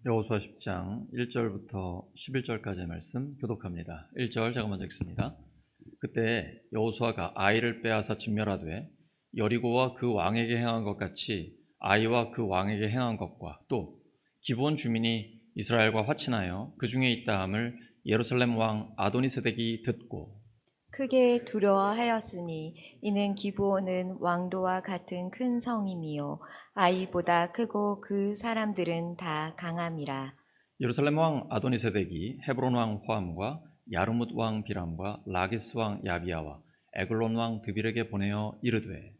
여호수아 10장 1절부터 11절까지의 말씀 교독합니다. 1절 제가 먼저 읽습니다. 그때 여호수아가 아이를 빼앗아 진멸하되 여리고와 그 왕에게 행한 것 같이 아이와 그 왕에게 행한 것과 또 기브온 주민이 이스라엘과 화친하여 그 중에 있다함을 예루살렘 왕 아도니세덱이 듣고 크게 두려워하였으니 이는 기브온은 왕도와 같은 큰 성임이요 아이보다 크고 그 사람들은 다 강함이라. 예루살렘 왕 아도니세덱이 헤브론 왕 호함과 야르뭇 왕 비람과 라기스 왕 야비야와 에글론 왕 드빌에게 보내어 이르되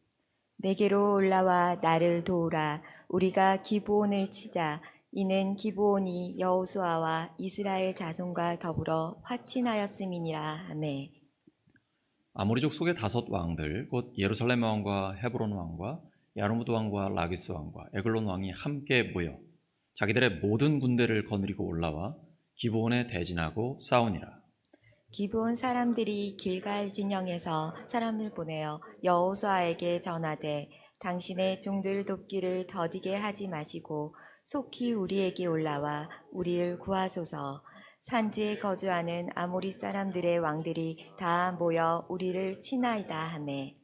내게로 올라와 나를 도우라. 우리가 기브온을 치자. 이는 기브온이 여호수아와 이스라엘 자손과 더불어 화친하였음이니라 하매. 아모리족 속의 5 왕들 곧 예루살렘 왕과 헤브론 왕과 야르뭇 왕과 라기스 왕과 에글론 왕이 함께 모여 자기들의 모든 군대를 거느리고 올라와 기브온에 대진하고 싸우니라. 기브온 사람들이 길갈 진영에서 사람을 보내어 여호수아에게 전하되 당신의 종들 돕기를 더디게 하지 마시고 속히 우리에게 올라와 우리를 구하소서. 산지에 거주하는 아모리 사람들의 왕들이 다 모여 우리를 치나이다 하매.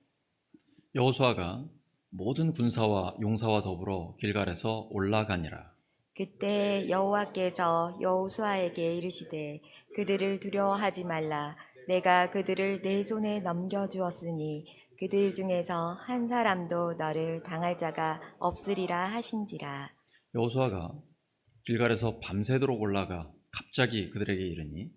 여호수아가 모든 군사와 용사와 더불어 길갈에서 올라가니라. 그때 여호와께서 여호수아에게 이르시되 그들을 두려워하지 말라. 내가 그들을 내 손에 넘겨주었으니 그들 중에서 한 사람도 너를 당할 자가 없으리라 하신지라. 여호수아가 길갈에서 밤새도록 올라가 갑자기 그들에게 이르니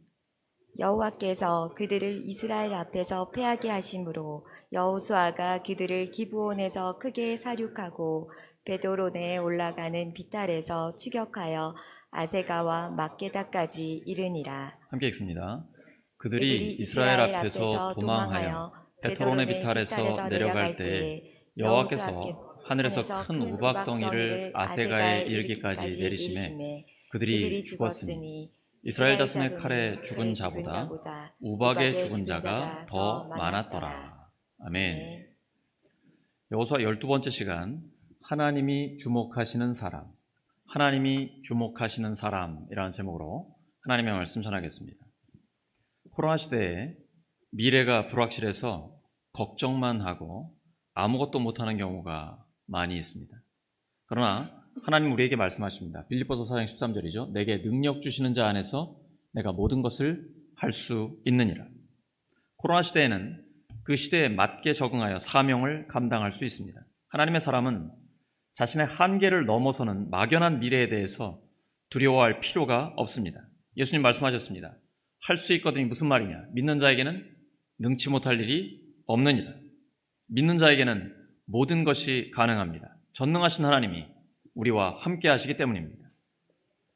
여호와께서 그들을 이스라엘 앞에서 패하게 하심으로 여호수아가 그들을 기브온에서 크게 사륙하고 베도론에 올라가는 비탈에서 추격하여 아세가와 막게다까지 이르니라. 함께 읽습니다. 그들이 이스라엘 앞에서 도망하여 베토론의 비탈에서 내려갈 때에 여호와께서 하늘에서 큰 우박덩이를 아세가에 이르기까지 내리심에 그들이 죽었으니 이스라엘 자손의 칼에 죽은 자보다 우박에 죽은 자가 더 많았더라. 아멘. 여호수아 12번째 시간, 하나님이 주목하시는 사람, 하나님이 주목하시는 사람이라는 제목으로 하나님의 말씀 전하겠습니다. 코로나 시대에 미래가 불확실해서 걱정만 하고 아무것도 못하는 경우가 많이 있습니다. 그러나 하나님 우리에게 말씀하십니다. 빌립보서 4장 13절이죠. 내게 능력 주시는 자 안에서 내가 모든 것을 할 수 있느니라. 코로나 시대에는 그 시대에 맞게 적응하여 사명을 감당할 수 있습니다. 하나님의 사람은 자신의 한계를 넘어서는 막연한 미래에 대해서 두려워할 필요가 없습니다. 예수님 말씀하셨습니다. 할 수 있거든이 무슨 말이냐? 믿는 자에게는 능치 못할 일이 없느니라. 믿는 자에게는 모든 것이 가능합니다. 전능하신 하나님이 우리와 함께 하시기 때문입니다.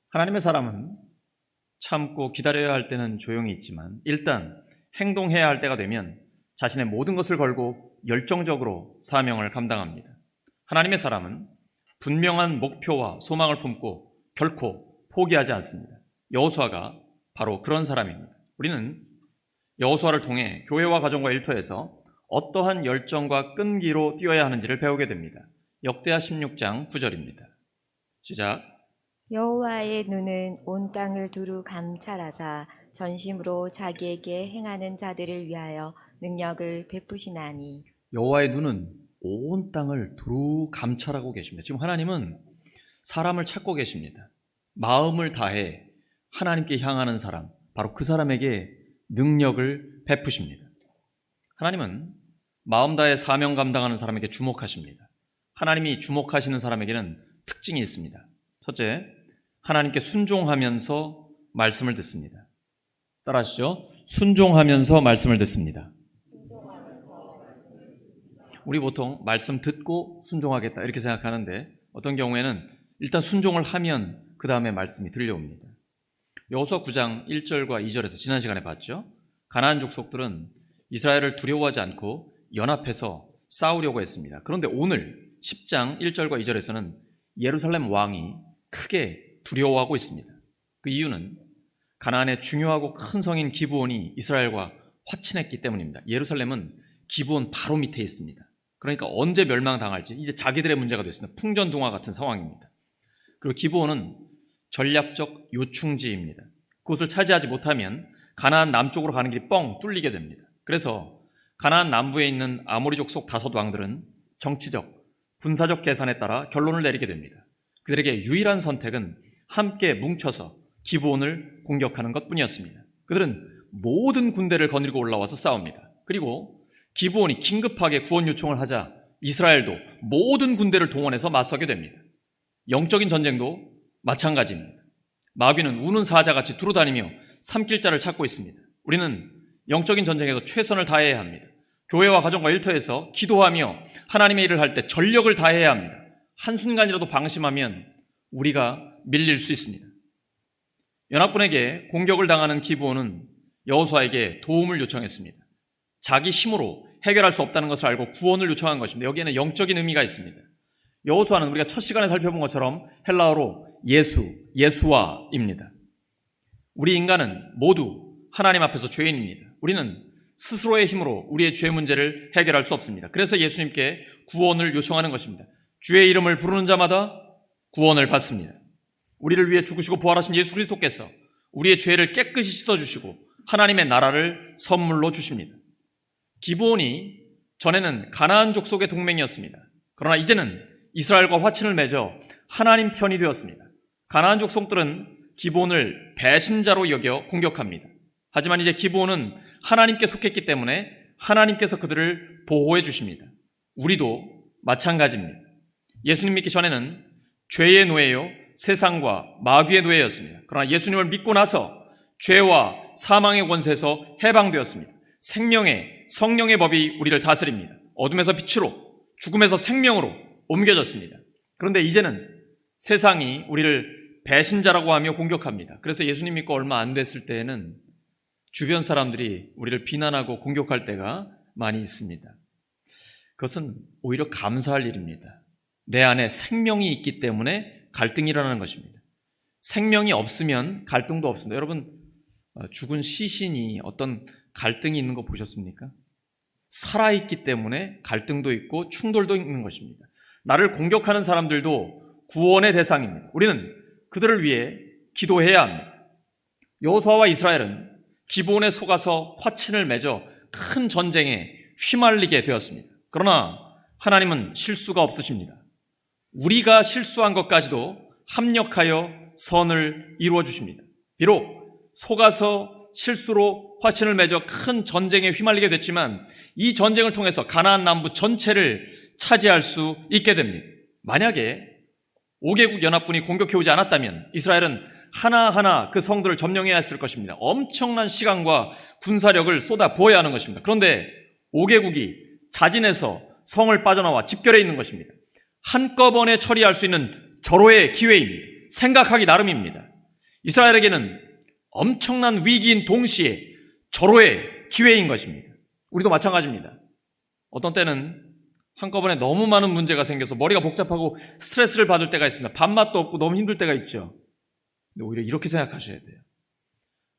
하나님의 사람은 참고 기다려야 할 때는 조용히 있지만 일단 행동해야 할 때가 되면 자신의 모든 것을 걸고 열정적으로 사명을 감당합니다. 하나님의 사람은 분명한 목표와 소망을 품고 결코 포기하지 않습니다. 여호수아가 바로 그런 사람입니다. 우리는 여호수아를 통해 교회와 가정과 일터에서 어떠한 열정과 끈기로 뛰어야 하는지를 배우게 됩니다. 역대하 16장 9절입니다. 시작. 여호와의 눈은 온 땅을 두루 감찰하사 전심으로 자기에게 행하는 자들을 위하여 능력을 베푸시나니. 여호와의 눈은 온 땅을 두루 감찰하고 계십니다. 지금 하나님은 사람을 찾고 계십니다. 마음을 다해 하나님께 향하는 사람, 바로 그 사람에게 능력을 베푸십니다. 하나님은 마음 다해 사명 감당하는 사람에게 주목하십니다. 하나님이 주목하시는 사람에게는 특징이 있습니다. 첫째, 하나님께 순종하면서 말씀을 듣습니다. 따라하시죠. 순종하면서 말씀을 듣습니다. 우리 보통 말씀 듣고 순종하겠다 이렇게 생각하는데 어떤 경우에는 일단 순종을 하면 그 다음에 말씀이 들려옵니다. 여호수아 9장 1절과 2절에서 지난 시간에 봤죠. 가나안 족속들은 이스라엘을 두려워하지 않고 연합해서 싸우려고 했습니다. 그런데 오늘 10장 1절과 2절에서는 예루살렘 왕이 크게 두려워하고 있습니다. 그 이유는 가나안의 중요하고 큰 성인 기브온이 이스라엘과 화친했기 때문입니다. 예루살렘은 기브온 바로 밑에 있습니다. 그러니까 언제 멸망당할지 이제 자기들의 문제가 됐습니다. 풍전등화 같은 상황입니다. 그리고 기브온은 전략적 요충지입니다. 그곳을 차지하지 못하면 가나안 남쪽으로 가는 길이 뻥 뚫리게 됩니다. 그래서 가나안 남부에 있는 아모리족 속 5왕들은 정치적, 군사적 계산에 따라 결론을 내리게 됩니다. 그들에게 유일한 선택은 함께 뭉쳐서 기브온을 공격하는 것뿐이었습니다. 그들은 모든 군대를 거느리고 올라와서 싸웁니다. 그리고 기브온이 긴급하게 구원 요청을 하자 이스라엘도 모든 군대를 동원해서 맞서게 됩니다. 영적인 전쟁도 마찬가지입니다. 마귀는 우는 사자같이 두루다니며 삼킬자를 찾고 있습니다. 우리는 영적인 전쟁에서 최선을 다해야 합니다. 교회와 가정과 일터에서 기도하며 하나님의 일을 할 때 전력을 다해야 합니다. 한순간이라도 방심하면 우리가 밀릴 수 있습니다. 연합군에게 공격을 당하는 기브온은 여호수아에게 도움을 요청했습니다. 자기 힘으로 해결할 수 없다는 것을 알고 구원을 요청한 것입니다. 여기에는 영적인 의미가 있습니다. 여호수아는 우리가 첫 시간에 살펴본 것처럼 헬라어로 예수와입니다. 우리 인간은 모두 하나님 앞에서 죄인입니다. 우리는 스스로의 힘으로 우리의 죄 문제를 해결할 수 없습니다. 그래서 예수님께 구원을 요청하는 것입니다. 주의 이름을 부르는 자마다 구원을 받습니다. 우리를 위해 죽으시고 부활하신 예수 그리스도께서 우리의 죄를 깨끗이 씻어주시고 하나님의 나라를 선물로 주십니다. 기브온이 전에는 가나안 족속의 동맹이었습니다. 그러나 이제는 이스라엘과 화친을 맺어 하나님 편이 되었습니다. 가나안 족속들은 기브온을 배신자로 여겨 공격합니다. 하지만 이제 기브온은 하나님께 속했기 때문에 하나님께서 그들을 보호해 주십니다. 우리도 마찬가지입니다. 예수님 믿기 전에는 죄의 노예요, 세상과 마귀의 노예였습니다. 그러나 예수님을 믿고 나서 죄와 사망의 권세에서 해방되었습니다. 생명의 성령의 법이 우리를 다스립니다. 어둠에서 빛으로, 죽음에서 생명으로 옮겨졌습니다. 그런데 이제는 세상이 우리를 배신자라고 하며 공격합니다. 그래서 예수님 믿고 얼마 안 됐을 때에는 주변 사람들이 우리를 비난하고 공격할 때가 많이 있습니다. 그것은 오히려 감사할 일입니다. 내 안에 생명이 있기 때문에 갈등이 일어나는 것입니다. 생명이 없으면 갈등도 없습니다. 여러분, 죽은 시신이 어떤 갈등이 있는 거 보셨습니까? 살아있기 때문에 갈등도 있고 충돌도 있는 것입니다. 나를 공격하는 사람들도 구원의 대상입니다. 우리는 그들을 위해 기도해야 합니다. 여호수아와 이스라엘은 기브온에 속아서 화친을 맺어 큰 전쟁에 휘말리게 되었습니다. 그러나 하나님은 실수가 없으십니다. 우리가 실수한 것까지도 합력하여 선을 이루어 주십니다. 비록 속아서 실수로 화친을 맺어 큰 전쟁에 휘말리게 됐지만 이 전쟁을 통해서 가나안 남부 전체를 차지할 수 있게 됩니다. 만약에 5개국 연합군이 공격해오지 않았다면 이스라엘은 하나하나 그 성들을 점령해야 했을 것입니다. 엄청난 시간과 군사력을 쏟아 부어야 하는 것입니다. 그런데 5개국이 자진해서 성을 빠져나와 집결해 있는 것입니다. 한꺼번에 처리할 수 있는 절호의 기회입니다. 생각하기 나름입니다. 이스라엘에게는 엄청난 위기인 동시에 절호의 기회인 것입니다. 우리도 마찬가지입니다. 어떤 때는 한꺼번에 너무 많은 문제가 생겨서 머리가 복잡하고 스트레스를 받을 때가 있습니다. 밥맛도 없고 너무 힘들 때가 있죠. 근데 오히려 이렇게 생각하셔야 돼요.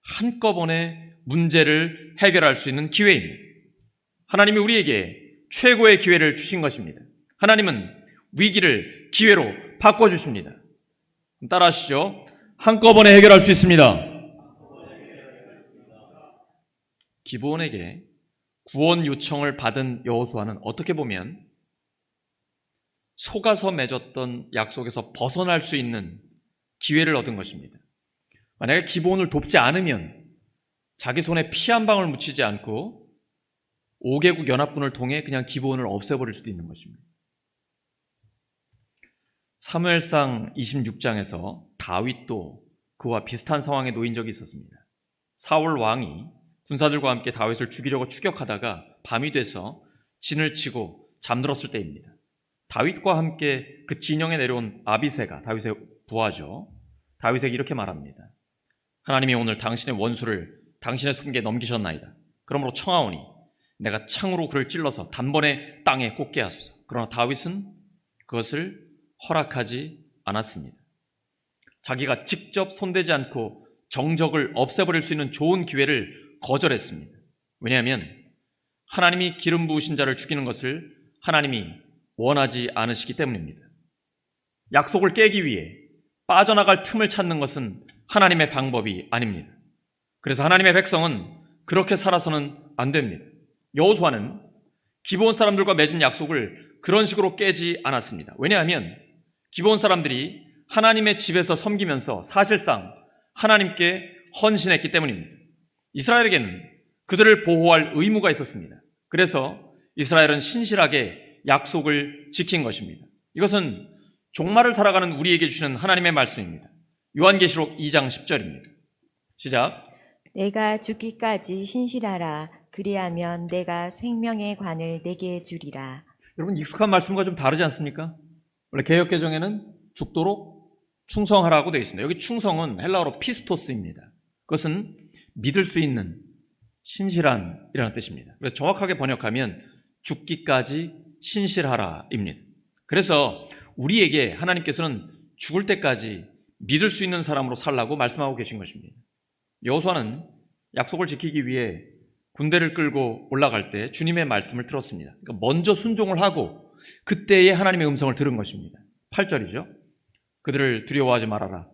한꺼번에 문제를 해결할 수 있는 기회입니다. 하나님이 우리에게 최고의 기회를 주신 것입니다. 하나님은 위기를 기회로 바꿔주십니다. 따라하시죠. 한꺼번에 해결할 수 있습니다. 기브온에게 구원 요청을 받은 여호수아는 어떻게 보면 속아서 맺었던 약속에서 벗어날 수 있는 기회를 얻은 것입니다. 만약에 기브온을 돕지 않으면 자기 손에 피 한 방울 묻히지 않고 5개국 연합군을 통해 그냥 기브온을 없애버릴 수도 있는 것입니다. 사무엘상 26장에서 다윗도 그와 비슷한 상황에 놓인 적이 있었습니다. 사울 왕이 군사들과 함께 다윗을 죽이려고 추격하다가 밤이 돼서 진을 치고 잠들었을 때입니다. 다윗과 함께 그 진영에 내려온 아비새가 다윗의 부하죠. 다윗에게 이렇게 말합니다. 하나님이 오늘 당신의 원수를 당신의 손에 넘기셨나이다. 그러므로 청하오니 내가 창으로 그를 찔러서 단번에 땅에 꽂게 하소서. 그러나 다윗은 그것을 허락하지 않았습니다. 자기가 직접 손대지 않고 정적을 없애버릴 수 있는 좋은 기회를 거절했습니다. 왜냐하면 하나님이 기름 부으신 자를 죽이는 것을 하나님이 원하지 않으시기 때문입니다. 약속을 깨기 위해 빠져나갈 틈을 찾는 것은 하나님의 방법이 아닙니다. 그래서 하나님의 백성은 그렇게 살아서는 안 됩니다. 여호수아는 기브온 사람들과 맺은 약속을 그런 식으로 깨지 않았습니다. 왜냐하면 기브온 사람들이 하나님의 집에서 섬기면서 사실상 하나님께 헌신했기 때문입니다. 이스라엘에게는 그들을 보호할 의무가 있었습니다. 그래서 이스라엘은 신실하게 약속을 지킨 것입니다. 이것은 종말을 살아가는 우리에게 주시는 하나님의 말씀입니다. 요한계시록 2장 10절입니다. 시작. 내가 죽기까지 신실하라. 그리하면 내가 생명의 관을 내게 주리라. 여러분, 익숙한 말씀과 좀 다르지 않습니까? 원래 개역개정에는 죽도록 충성하라고 되어 있습니다. 여기 충성은 헬라어로 피스토스입니다. 그것은 믿을 수 있는 신실한이라는 뜻입니다. 그래서 정확하게 번역하면 죽기까지 신실하라입니다. 그래서 우리에게 하나님께서는 죽을 때까지 믿을 수 있는 사람으로 살라고 말씀하고 계신 것입니다. 여호수아는 약속을 지키기 위해 군대를 끌고 올라갈 때 주님의 말씀을 들었습니다. 그러니까 먼저 순종을 하고 그때에 하나님의 음성을 들은 것입니다. 8절이죠. 그들을 두려워하지 말아라.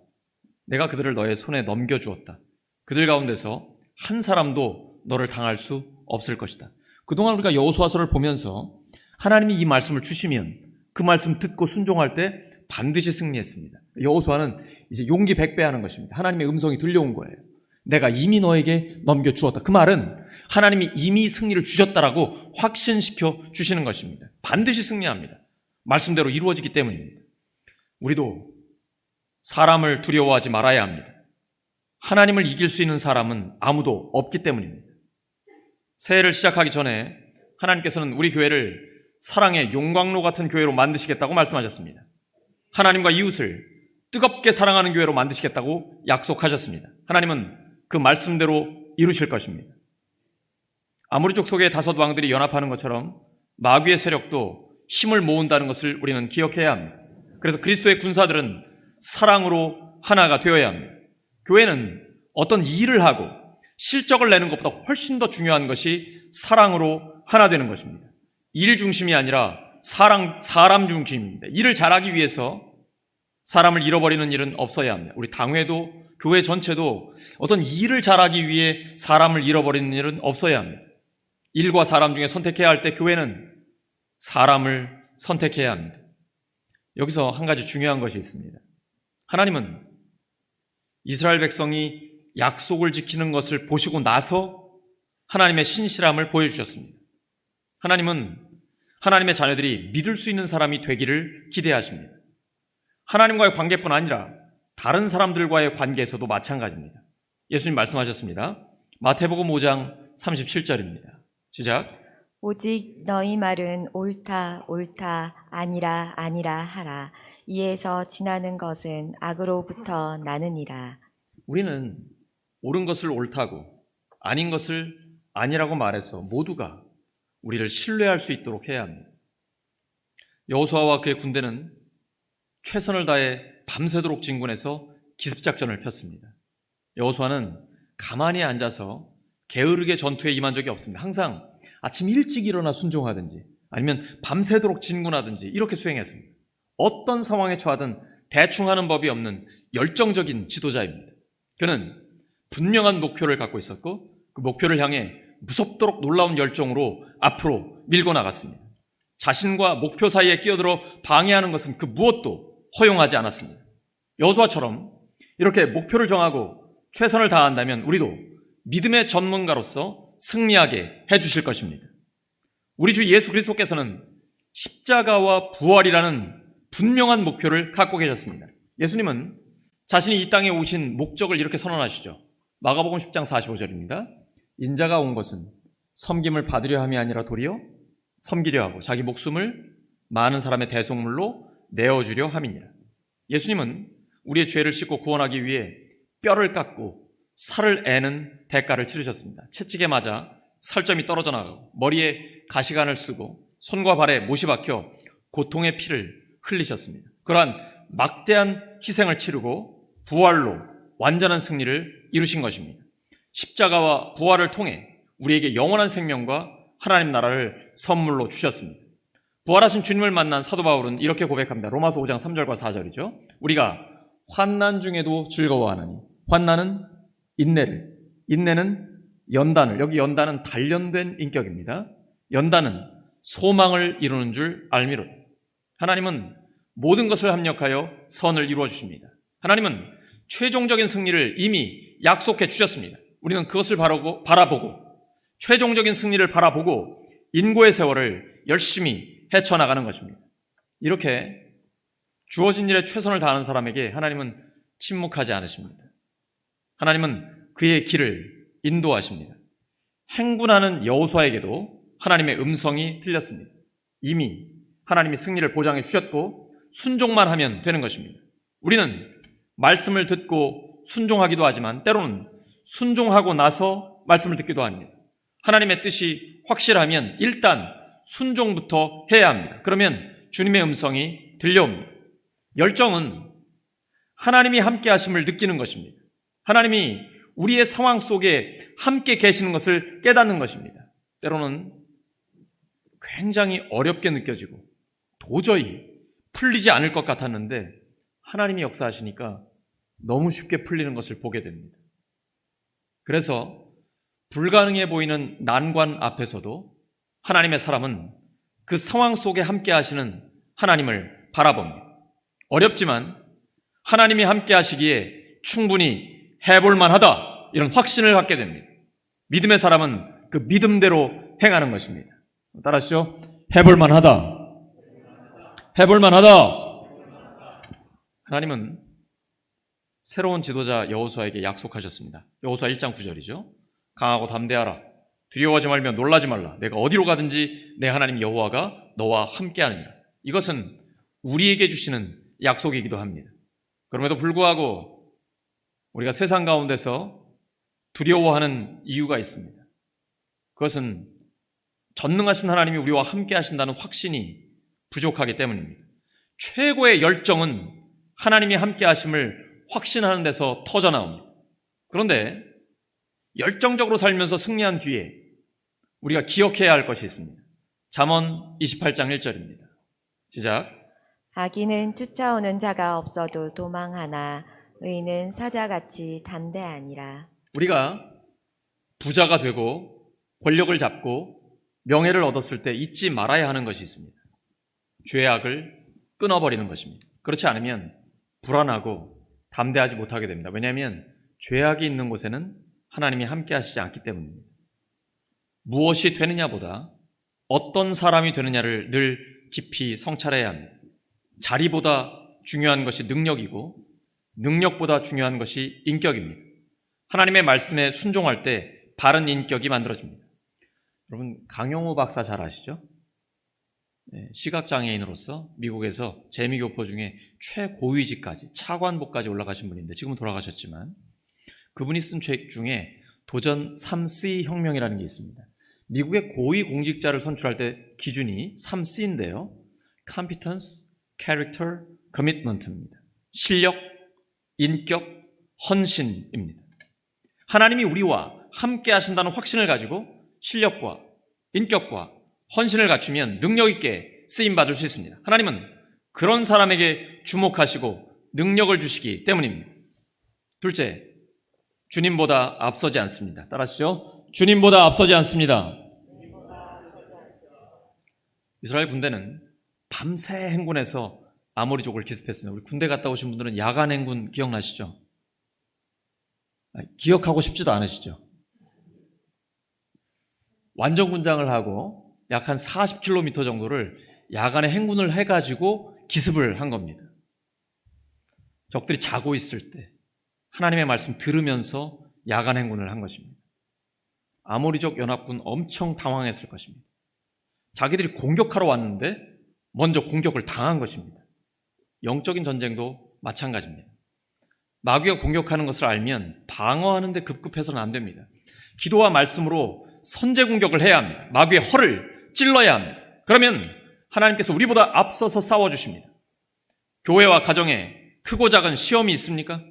내가 그들을 너의 손에 넘겨주었다. 그들 가운데서 한 사람도 너를 당할 수 없을 것이다. 그동안 우리가 여호수아서를 보면서 하나님이 이 말씀을 주시면 그 말씀 듣고 순종할 때 반드시 승리했습니다. 여호수아는 이제 용기 100배 하는 것입니다. 하나님의 음성이 들려온 거예요. 내가 이미 너에게 넘겨주었다. 그 말은 하나님이 이미 승리를 주셨다라고 확신시켜 주시는 것입니다. 반드시 승리합니다. 말씀대로 이루어지기 때문입니다. 우리도 사람을 두려워하지 말아야 합니다. 하나님을 이길 수 있는 사람은 아무도 없기 때문입니다. 새해를 시작하기 전에 하나님께서는 우리 교회를 사랑의 용광로 같은 교회로 만드시겠다고 말씀하셨습니다. 하나님과 이웃을 뜨겁게 사랑하는 교회로 만드시겠다고 약속하셨습니다. 하나님은 그 말씀대로 이루실 것입니다. 아모리 족속의 5 왕들이 연합하는 것처럼 마귀의 세력도 힘을 모은다는 것을 우리는 기억해야 합니다. 그래서 그리스도의 군사들은 사랑으로 하나가 되어야 합니다. 교회는 어떤 일을 하고 실적을 내는 것보다 훨씬 더 중요한 것이 사랑으로 하나 되는 것입니다. 일 중심이 아니라 사람 중심입니다. 일을 잘하기 위해서 사람을 잃어버리는 일은 없어야 합니다. 우리 당회도 교회 전체도 어떤 일을 잘하기 위해 사람을 잃어버리는 일은 없어야 합니다. 일과 사람 중에 선택해야 할 때 교회는 사람을 선택해야 합니다. 여기서 한 가지 중요한 것이 있습니다. 하나님은 이스라엘 백성이 약속을 지키는 것을 보시고 나서 하나님의 신실함을 보여주셨습니다. 하나님은 하나님의 자녀들이 믿을 수 있는 사람이 되기를 기대하십니다. 하나님과의 관계뿐 아니라 다른 사람들과의 관계에서도 마찬가지입니다. 예수님 말씀하셨습니다. 마태복음 5장 37절입니다. 시작. 오직 너희 말은 옳다 옳다 아니라 아니라 하라. 이에서 지나는 것은 악으로부터 나느니라. 우리는 옳은 것을 옳다고 아닌 것을 아니라고 말해서 모두가 우리를 신뢰할 수 있도록 해야 합니다. 여호수아와 그의 군대는 최선을 다해 밤새도록 진군해서 기습작전을 폈습니다. 여호수아는 가만히 앉아서 게으르게 전투에 임한 적이 없습니다. 항상 아침 일찍 일어나 순종하든지 아니면 밤새도록 진군하든지 이렇게 수행했습니다. 어떤 상황에 처하든 대충 하는 법이 없는 열정적인 지도자입니다. 그는 분명한 목표를 갖고 있었고 그 목표를 향해 무섭도록 놀라운 열정으로 앞으로 밀고 나갔습니다. 자신과 목표 사이에 끼어들어 방해하는 것은 그 무엇도 허용하지 않았습니다. 여호수아처럼 이렇게 목표를 정하고 최선을 다한다면 우리도 믿음의 전문가로서 승리하게 해주실 것입니다. 우리 주 예수 그리스도께서는 십자가와 부활이라는 분명한 목표를 갖고 계셨습니다. 예수님은 자신이 이 땅에 오신 목적을 이렇게 선언하시죠. 마가복음 10장 45절입니다. 인자가 온 것은 섬김을 받으려 함이 아니라 도리어 섬기려 하고 자기 목숨을 많은 사람의 대속물로 내어주려 함이니라. 예수님은 우리의 죄를 씻고 구원하기 위해 뼈를 깎고 살을 애는 대가를 치르셨습니다. 채찍에 맞아 살점이 떨어져 나가고 머리에 가시관을 쓰고 손과 발에 못이 박혀 고통의 피를 흘리셨습니다. 그러한 막대한 희생을 치르고 부활로 완전한 승리를 이루신 것입니다. 십자가와 부활을 통해 우리에게 영원한 생명과 하나님 나라를 선물로 주셨습니다. 부활하신 주님을 만난 사도 바울은 이렇게 고백합니다. 로마서 5장 3절과 4절이죠. 우리가 환난 중에도 즐거워하느니. 환난은 인내를, 인내는 연단을, 여기 연단은 단련된 인격입니다. 연단은 소망을 이루는 줄 알미로다. 하나님은 모든 것을 합력하여 선을 이루어 주십니다. 하나님은 최종적인 승리를 이미 약속해 주셨습니다. 우리는 그것을 바라보고 최종적인 승리를 바라보고 인고의 세월을 열심히 헤쳐나가는 것입니다. 이렇게 주어진 일에 최선을 다하는 사람에게 하나님은 침묵하지 않으십니다. 하나님은 그의 길을 인도하십니다. 행군하는 여호수아에게도 하나님의 음성이 들렸습니다. 이미 하나님이 승리를 보장해 주셨고 순종만 하면 되는 것입니다. 우리는 말씀을 듣고 순종하기도 하지만 때로는 순종하고 나서 말씀을 듣기도 합니다. 하나님의 뜻이 확실하면 일단 순종부터 해야 합니다. 그러면 주님의 음성이 들려옵니다. 열정은 하나님이 함께 하심을 느끼는 것입니다. 하나님이 우리의 상황 속에 함께 계시는 것을 깨닫는 것입니다. 때로는 굉장히 어렵게 느껴지고 도저히 풀리지 않을 것 같았는데 하나님이 역사하시니까 너무 쉽게 풀리는 것을 보게 됩니다. 그래서 불가능해 보이는 난관 앞에서도 하나님의 사람은 그 상황 속에 함께 하시는 하나님을 바라봅니다. 어렵지만 하나님이 함께 하시기에 충분히 해볼 만하다, 이런 확신을 갖게 됩니다. 믿음의 사람은 그 믿음대로 행하는 것입니다. 따라하시죠. 해볼 만하다. 해볼 만하다. 하나님은 새로운 지도자 여호수아에게 약속하셨습니다. 여호수아 1장 9절이죠. 강하고 담대하라. 두려워하지 말며 놀라지 말라. 내가 어디로 가든지 내 하나님 여호와가 너와 함께하느니라. 이것은 우리에게 주시는 약속이기도 합니다. 그럼에도 불구하고 우리가 세상 가운데서 두려워하는 이유가 있습니다. 그것은 전능하신 하나님이 우리와 함께 하신다는 확신이 부족하기 때문입니다. 최고의 열정은 하나님이 함께 하심을 확신하는 데서 터져나옵니다. 그런데 열정적으로 살면서 승리한 뒤에 우리가 기억해야 할 것이 있습니다. 잠언 28장 1절입니다. 시작. 악인은 쫓아오는 자가 없어도 도망하나 의인은 사자같이 담대하니라. 우리가 부자가 되고 권력을 잡고 명예를 얻었을 때 잊지 말아야 하는 것이 있습니다. 죄악을 끊어버리는 것입니다. 그렇지 않으면 불안하고 담대하지 못하게 됩니다. 왜냐하면 죄악이 있는 곳에는 하나님이 함께 하시지 않기 때문입니다. 무엇이 되느냐보다 어떤 사람이 되느냐를 늘 깊이 성찰해야 합니다. 자리보다 중요한 것이 능력이고 능력보다 중요한 것이 인격입니다. 하나님의 말씀에 순종할 때 바른 인격이 만들어집니다. 여러분, 강용우 박사 잘 아시죠? 시각장애인으로서 미국에서 재미교포 중에 최고위직까지 차관보까지 올라가신 분인데 지금은 돌아가셨지만 그분이 쓴 책 중에 도전 3C 혁명이라는 게 있습니다. 미국의 고위 공직자를 선출할 때 기준이 3C인데요. Competence, Character, Commitment입니다. 실력, 인격, 헌신입니다. 하나님이 우리와 함께 하신다는 확신을 가지고 실력과 인격과 헌신을 갖추면 능력 있게 쓰임받을 수 있습니다. 하나님은 그런 사람에게 주목하시고 능력을 주시기 때문입니다. 둘째, 주님보다 앞서지 않습니다. 따라하시죠. 주님보다 앞서지 않습니다. 이스라엘 군대는 밤새 행군해서 아모리족을 기습했습니다. 우리 군대 갔다 오신 분들은 야간 행군 기억나시죠? 기억하고 싶지도 않으시죠? 완전 군장을 하고 약 한 40km 정도를 야간에 행군을 해가지고 기습을 한 겁니다. 적들이 자고 있을 때 하나님의 말씀 들으면서 야간 행군을 한 것입니다. 아모리족 연합군 엄청 당황했을 것입니다. 자기들이 공격하러 왔는데 먼저 공격을 당한 것입니다. 영적인 전쟁도 마찬가지입니다. 마귀가 공격하는 것을 알면 방어하는 데 급급해서는 안 됩니다. 기도와 말씀으로 선제 공격을 해야 합니다. 마귀의 허를 찔러야 합니다. 그러면 하나님께서 우리보다 앞서서 싸워주십니다. 교회와 가정에 크고 작은 시험이 있습니까?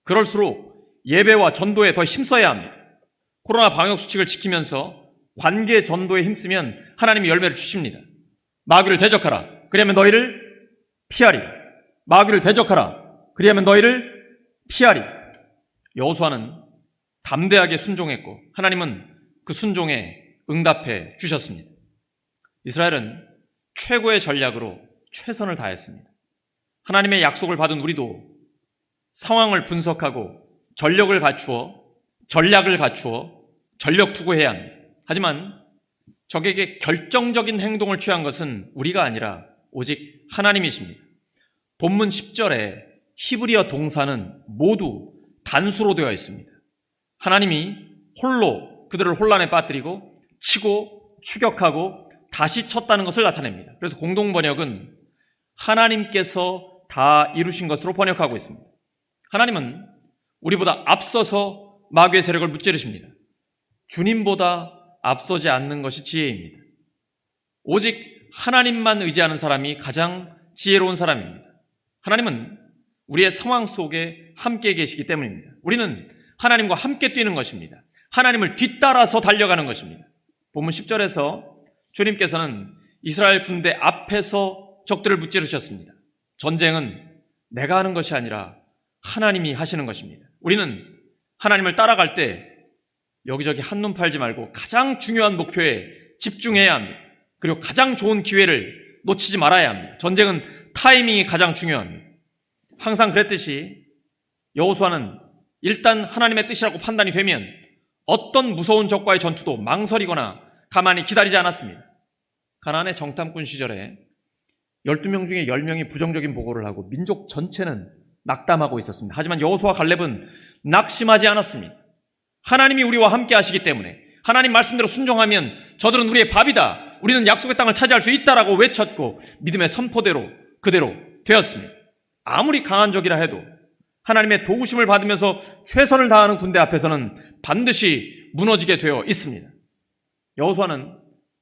그럴수록 예배와 전도에 더 힘써야 합니다. 코로나 방역수칙을 지키면서 관계 전도에 힘쓰면 하나님이 열매를 주십니다. 마귀를 대적하라. 그러면 너희를 피하리라. 마귀를 대적하라. 그리하면 너희를 피하리. 여호수아는 담대하게 순종했고 하나님은 그 순종에 응답해 주셨습니다. 이스라엘은 최고의 전략으로 최선을 다했습니다. 하나님의 약속을 받은 우리도 상황을 분석하고 전략을 갖추어 전력 투구해야 합니다. 하지만 적에게 결정적인 행동을 취한 것은 우리가 아니라 오직 하나님이십니다. 본문 10절에 히브리어 동사는 모두 단수로 되어 있습니다. 하나님이 홀로 그들을 혼란에 빠뜨리고 치고 추격하고 다시 쳤다는 것을 나타냅니다. 그래서 공동번역은 하나님께서 다 이루신 것으로 번역하고 있습니다. 하나님은 우리보다 앞서서 마귀의 세력을 무찌르십니다. 주님보다 앞서지 않는 것이 지혜입니다. 오직 하나님만 의지하는 사람이 가장 지혜로운 사람입니다. 하나님은 우리의 상황 속에 함께 계시기 때문입니다. 우리는 하나님과 함께 뛰는 것입니다. 하나님을 뒤따라서 달려가는 것입니다. 본문 10절에서 주님께서는 이스라엘 군대 앞에서 적들을 무찌르셨습니다. 전쟁은 내가 하는 것이 아니라 하나님이 하시는 것입니다. 우리는 하나님을 따라갈 때 여기저기 한눈 팔지 말고 가장 중요한 목표에 집중해야 합니다. 그리고 가장 좋은 기회를 놓치지 말아야 합니다. 전쟁은 타이밍이 가장 중요합니다. 항상 그랬듯이 여호수아는 일단 하나님의 뜻이라고 판단이 되면 어떤 무서운 적과의 전투도 망설이거나 가만히 기다리지 않았습니다. 가나안의 정탐꾼 시절에 12명 중에 10명이 부정적인 보고를 하고 민족 전체는 낙담하고 있었습니다. 하지만 여호수아 갈렙은 낙심하지 않았습니다. 하나님이 우리와 함께 하시기 때문에 하나님 말씀대로 순종하면 저들은 우리의 밥이다. 우리는 약속의 땅을 차지할 수 있다라고 외쳤고 믿음의 선포대로 그대로 되었습니다. 아무리 강한 적이라 해도 하나님의 도우심을 받으면서 최선을 다하는 군대 앞에서는 반드시 무너지게 되어 있습니다. 여호수아는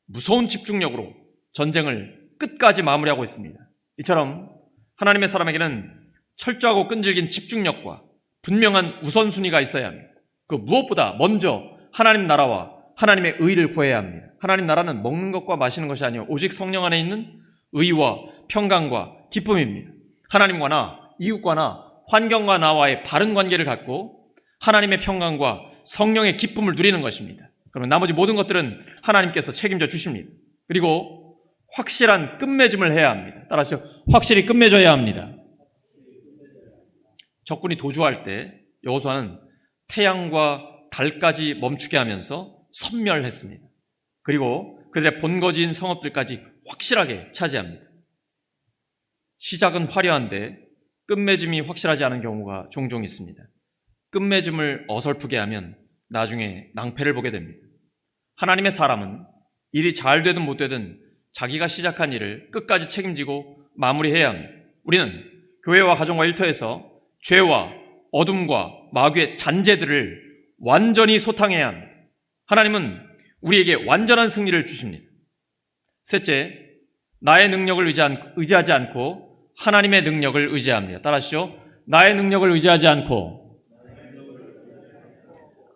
무서운 집중력으로 전쟁을 끝까지 마무리하고 있습니다. 이처럼 하나님의 사람에게는 철저하고 끈질긴 집중력과 분명한 우선순위가 있어야 합니다. 그 무엇보다 먼저 하나님 나라와 하나님의 의를 구해야 합니다. 하나님 나라는 먹는 것과 마시는 것이 아니요 오직 성령 안에 있는 의와 평강과 기쁨입니다. 하나님과 나, 이웃과 나, 환경과 나와의 바른 관계를 갖고 하나님의 평강과 성령의 기쁨을 누리는 것입니다. 그러면 나머지 모든 것들은 하나님께서 책임져 주십니다. 그리고 확실한 끝맺음을 해야 합니다. 따라서 확실히 끝맺어야 합니다. 적군이 도주할 때 여호수아는 태양과 달까지 멈추게 하면서 섬멸했습니다. 그리고 그들의 본거지인 성읍들까지 확실하게 차지합니다. 시작은 화려한데 끝맺음이 확실하지 않은 경우가 종종 있습니다. 끝맺음을 어설프게 하면 나중에 낭패를 보게 됩니다. 하나님의 사람은 일이 잘 되든 못 되든 자기가 시작한 일을 끝까지 책임지고 마무리해야 합니다. 우리는 교회와 가정과 일터에서 죄와 어둠과 마귀의 잔재들을 완전히 소탕해야 합니다. 하나님은 우리에게 완전한 승리를 주십니다. 셋째, 나의 능력을 의지하지 않고 하나님의 능력을 의지합니다. 따라하시죠. 나의 능력을 의지하지 않고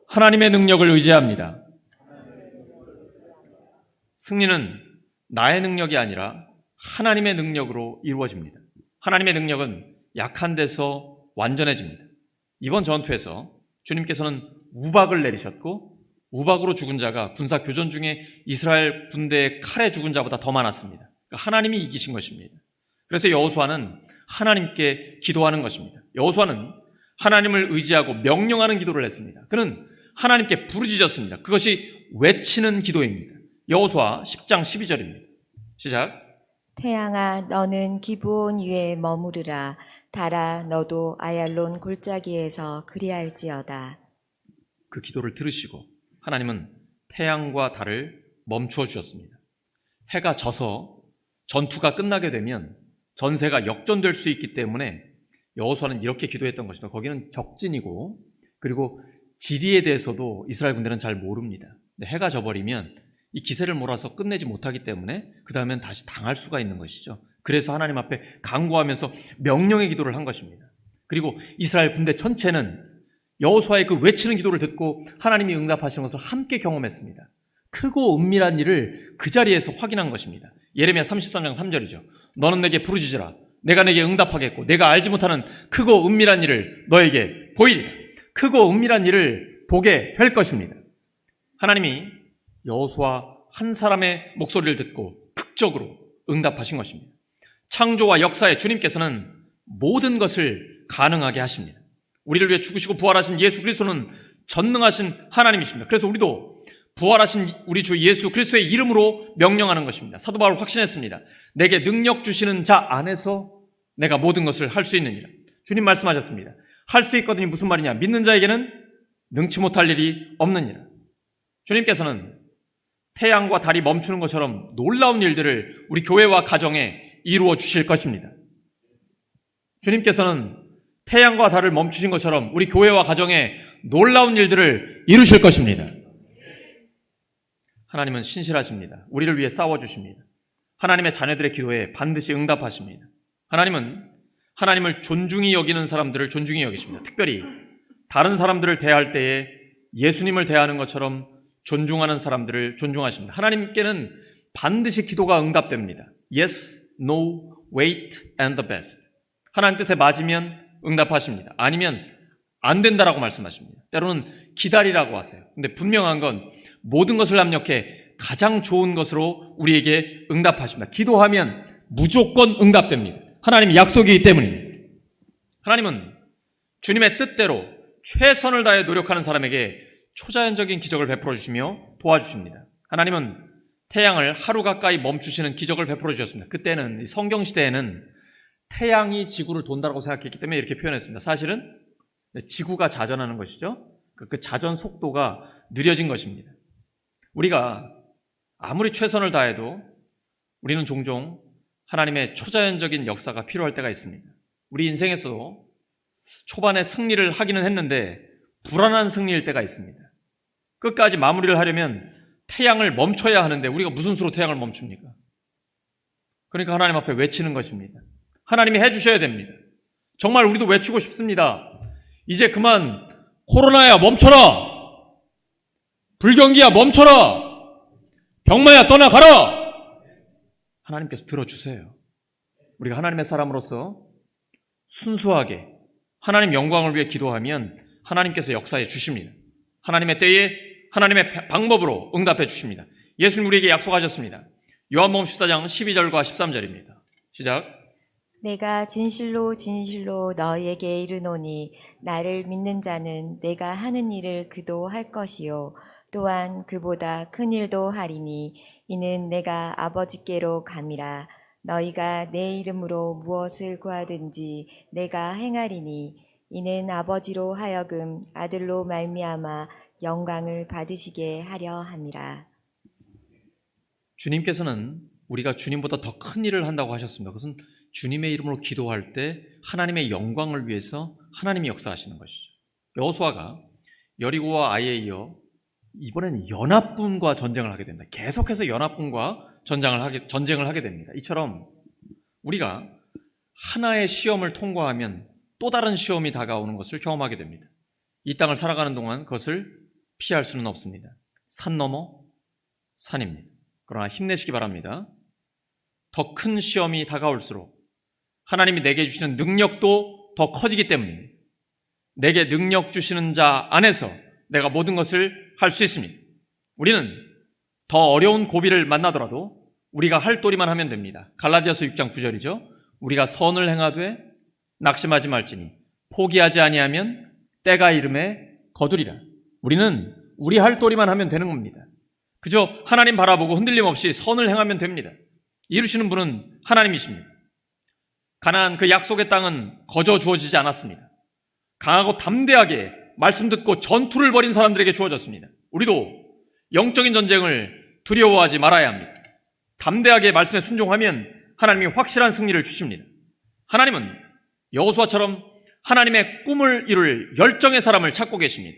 하나님의 능력을 의지합니다. 승리는 나의 능력이 아니라 하나님의 능력으로 이루어집니다. 하나님의 능력은 약한 데서 완전해집니다. 이번 전투에서 주님께서는 우박을 내리셨고 우박으로 죽은 자가 군사 교전 중에 이스라엘 군대의 칼에 죽은 자보다 더 많았습니다. 그러니까 하나님이 이기신 것입니다. 그래서 여호수아는 하나님께 기도하는 것입니다. 여호수아는 하나님을 의지하고 명령하는 기도를 했습니다. 그는 하나님께 부르짖었습니다. 그것이 외치는 기도입니다. 여호수아 10장 12절입니다. 시작. 태양아 너는 기브온 위에 머무르라. 달아 너도 아얄론 골짜기에서 그리할지어다. 그 기도를 들으시고 하나님은 태양과 달을 멈추어 주셨습니다. 해가 져서 전투가 끝나게 되면 전세가 역전될 수 있기 때문에 여호수아는 이렇게 기도했던 것입니다. 거기는 적진이고 그리고 지리에 대해서도 이스라엘 군대는 잘 모릅니다. 해가 져버리면 이 기세를 몰아서 끝내지 못하기 때문에 그 다음엔 다시 당할 수가 있는 것이죠. 그래서 하나님 앞에 간구하면서 명령의 기도를 한 것입니다. 그리고 이스라엘 군대 전체는 여호수아의 그 외치는 기도를 듣고 하나님이 응답하시는 것을 함께 경험했습니다. 크고 은밀한 일을 그 자리에서 확인한 것입니다. 예레미야 33장 3절이죠. 너는 내게 부르짖으라. 내가 내게 응답하겠고 내가 알지 못하는 크고 은밀한 일을 너에게 보이리라. 크고 은밀한 일을 보게 될 것입니다. 하나님이 여호수아 한 사람의 목소리를 듣고 극적으로 응답하신 것입니다. 창조와 역사의 주님께서는 모든 것을 가능하게 하십니다. 우리를 위해 죽으시고 부활하신 예수 그리스도는 전능하신 하나님이십니다. 그래서 우리도 부활하신 우리 주 예수 그리스도의 이름으로 명령하는 것입니다. 사도 바울 확신했습니다. 내게 능력 주시는 자 안에서 내가 모든 것을 할 수 있느니라. 주님 말씀하셨습니다. 할 수 있거든이 무슨 말이냐? 믿는 자에게는 능치 못할 일이 없느니라. 주님께서는 태양과 달이 멈추는 것처럼 놀라운 일들을 우리 교회와 가정에 이루어 주실 것입니다. 주님께서는 태양과 달을 멈추신 것처럼 우리 교회와 가정에 놀라운 일들을 이루실 것입니다. 하나님은 신실하십니다. 우리를 위해 싸워주십니다. 하나님의 자녀들의 기도에 반드시 응답하십니다. 하나님은 하나님을 존중히 여기는 사람들을 존중히 여기십니다. 특별히 다른 사람들을 대할 때에 예수님을 대하는 것처럼 존중하는 사람들을 존중하십니다. 하나님께는 반드시 기도가 응답됩니다. Yes, no, wait, and the best. 하나님 뜻에 맞으면 응답하십니다. 아니면 안 된다라고 말씀하십니다. 때로는 기다리라고 하세요. 근데 분명한 건 모든 것을 합력해 가장 좋은 것으로 우리에게 응답하십니다. 기도하면 무조건 응답됩니다. 하나님의 약속이기 때문입니다. 하나님은 주님의 뜻대로 최선을 다해 노력하는 사람에게 초자연적인 기적을 베풀어 주시며 도와주십니다. 하나님은 태양을 하루 가까이 멈추시는 기적을 베풀어 주셨습니다. 그때는 성경시대에는 태양이 지구를 돈다고 생각했기 때문에 이렇게 표현했습니다. 사실은 지구가 자전하는 것이죠. 그 자전 속도가 느려진 것입니다. 우리가 아무리 최선을 다해도 우리는 종종 하나님의 초자연적인 역사가 필요할 때가 있습니다. 우리 인생에서도 초반에 승리를 하기는 했는데 불안한 승리일 때가 있습니다. 끝까지 마무리를 하려면 태양을 멈춰야 하는데 우리가 무슨 수로 태양을 멈춥니까? 그러니까 하나님 앞에 외치는 것입니다. 하나님이 해주셔야 됩니다. 정말 우리도 외치고 싶습니다. 이제 그만 코로나야 멈춰라! 불경기야 멈춰라! 병마야 떠나가라! 하나님께서 들어주세요. 우리가 하나님의 사람으로서 순수하게 하나님 영광을 위해 기도하면 하나님께서 역사해 주십니다. 하나님의 때에 하나님의 방법으로 응답해 주십니다. 예수님 우리에게 약속하셨습니다. 요한복음 14장 12절과 13절입니다. 시작. 내가 진실로 진실로 너희에게 이르노니 나를 믿는 자는 내가 하는 일을 그도 할 것이요 또한 그보다 큰 일도 하리니 이는 내가 아버지께로 감이라. 너희가 내 이름으로 무엇을 구하든지 내가 행하리니 이는 아버지로 하여금 아들로 말미암아 영광을 받으시게 하려 함이라. 주님께서는 우리가 주님보다 더 큰 일을 한다고 하셨습니다. 그것은 주님의 이름으로 기도할 때 하나님의 영광을 위해서 하나님이 역사하시는 것이죠. 여호수아가 여리고와 아이에 이어 이번엔 연합군과 전쟁을 하게 됩니다. 계속해서 연합군과 전쟁을 하게 됩니다. 이처럼 우리가 하나의 시험을 통과하면 또 다른 시험이 다가오는 것을 경험하게 됩니다. 이 땅을 살아가는 동안 그것을 피할 수는 없습니다. 산 넘어 산입니다. 그러나 힘내시기 바랍니다. 더 큰 시험이 다가올수록 하나님이 내게 주시는 능력도 더 커지기 때문입니다. 내게 능력 주시는 자 안에서 내가 모든 것을 할 수 있습니다. 우리는 더 어려운 고비를 만나더라도 우리가 할 도리만 하면 됩니다. 갈라디아서 6장 9절이죠. 우리가 선을 행하되 낙심하지 말지니 포기하지 아니하면 때가 이름에 거두리라. 우리는 우리 할 도리만 하면 되는 겁니다. 그저 하나님 바라보고 흔들림 없이 선을 행하면 됩니다. 이루시는 분은 하나님이십니다. 가나안 그 약속의 땅은 거저 주어지지 않았습니다. 강하고 담대하게 말씀 듣고 전투를 벌인 사람들에게 주어졌습니다. 우리도 영적인 전쟁을 두려워하지 말아야 합니다. 담대하게 말씀에 순종하면 하나님이 확실한 승리를 주십니다. 하나님은 여호수아처럼 하나님의 꿈을 이룰 열정의 사람을 찾고 계십니다.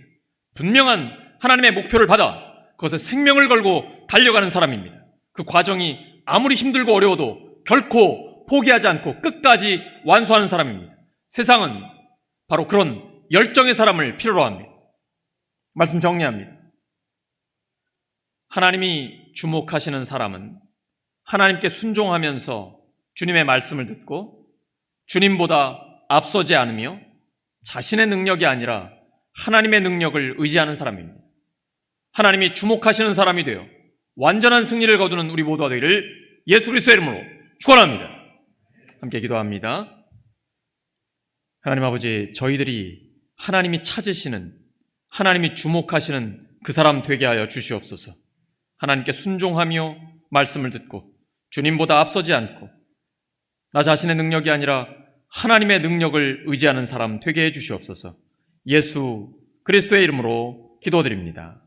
분명한 하나님의 목표를 받아 그것에 생명을 걸고 달려가는 사람입니다. 그 과정이 아무리 힘들고 어려워도 결코 포기하지 않고 끝까지 완수하는 사람입니다. 세상은 바로 그런 열정의 사람을 필요로 합니다. 말씀 정리합니다. 하나님이 주목하시는 사람은 하나님께 순종하면서 주님의 말씀을 듣고 주님보다 앞서지 않으며 자신의 능력이 아니라 하나님의 능력을 의지하는 사람입니다. 하나님이 주목하시는 사람이 되어 완전한 승리를 거두는 우리 모두가 되기를 예수 그리스도의 이름으로 축원합니다. 함께 기도합니다. 하나님 아버지, 저희들이 하나님이 찾으시는, 하나님이 주목하시는 그 사람 되게 하여 주시옵소서. 하나님께 순종하며 말씀을 듣고 주님보다 앞서지 않고 나 자신의 능력이 아니라 하나님의 능력을 의지하는 사람 되게 해 주시옵소서. 예수 그리스도의 이름으로 기도드립니다.